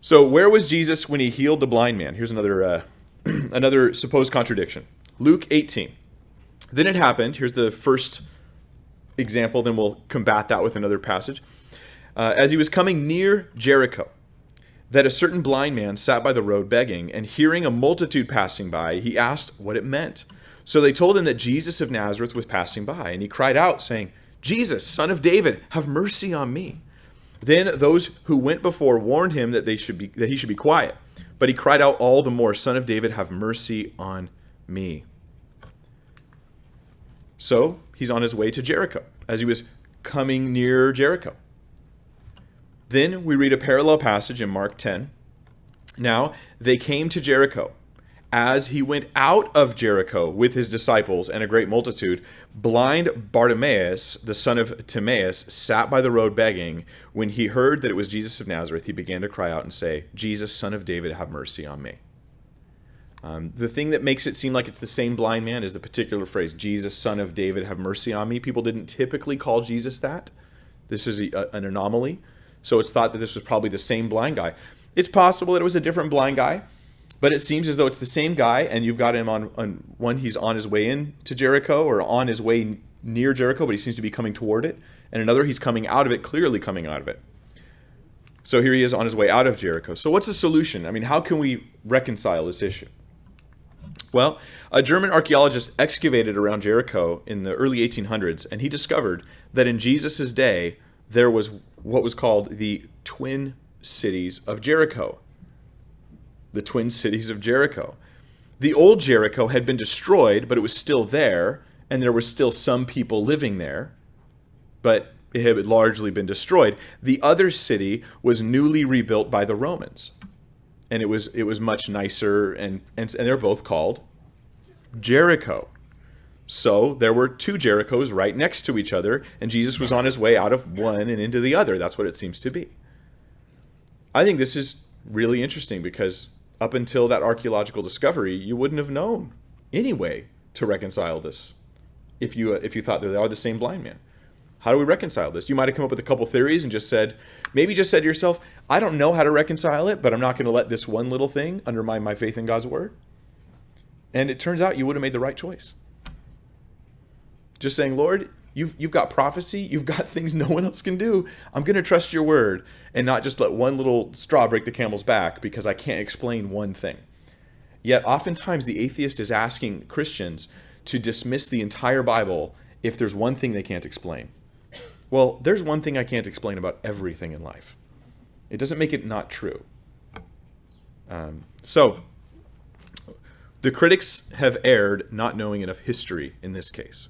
So where was Jesus when he healed the blind man? Here's another another supposed contradiction. Luke 18. Then it happened, here's the first example, then we'll combat that with another passage. As he was coming near Jericho, that a certain blind man sat by the road begging, and hearing a multitude passing by, he asked what it meant. So they told him that Jesus of Nazareth was passing by, and he cried out, saying, Jesus, Son of David, have mercy on me. Then those who went before warned him that he should be quiet. But he cried out all the more, Son of David, have mercy on me. So he's on his way to Jericho, as he was coming near Jericho. Then we read a parallel passage in Mark 10. Now they came to Jericho. As he went out of Jericho with his disciples and a great multitude, blind Bartimaeus, the son of Timaeus, sat by the road begging. When he heard that it was Jesus of Nazareth, he began to cry out and say, Jesus, Son of David, have mercy on me. The thing that makes it seem like it's the same blind man is the particular phrase, Jesus, Son of David, have mercy on me. People didn't typically call Jesus that. This is an anomaly. So it's thought that this was probably the same blind guy. It's possible that it was a different blind guy. But it seems as though it's the same guy, and you've got him on one, he's on his way into Jericho, or on his way near Jericho, but he seems to be coming toward it. And another, he's coming out of it, clearly coming out of it. So here he is on his way out of Jericho. So what's the solution? I mean, how can we reconcile this issue? Well, a German archaeologist excavated around Jericho in the early 1800s, and he discovered that in Jesus' day, there was what was called the twin cities of Jericho. The twin cities of Jericho. The old Jericho had been destroyed, but it was still there, and there were still some people living there, but it had largely been destroyed. The other city was newly rebuilt by the Romans, and it was much nicer, and they're both called Jericho. So there were two Jerichos right next to each other, and Jesus was on his way out of one and into the other. That's what it seems to be. I think this is really interesting because up until that archaeological discovery, you wouldn't have known any way to reconcile this if you thought that they are the same blind man. How do we reconcile this? You might have come up with a couple theories and maybe just said to yourself, I don't know how to reconcile it, but I'm not going to let this one little thing undermine my faith in God's word. And it turns out you would have made the right choice. Just saying, Lord, you've got prophecy, you've got things no one else can do. I'm going to trust your word and not just let one little straw break the camel's back because I can't explain one thing. Yet oftentimes the atheist is asking Christians to dismiss the entire Bible if there's one thing they can't explain. Well, there's one thing I can't explain about everything in life. It doesn't make it not true. So the critics have erred not knowing enough history in this case.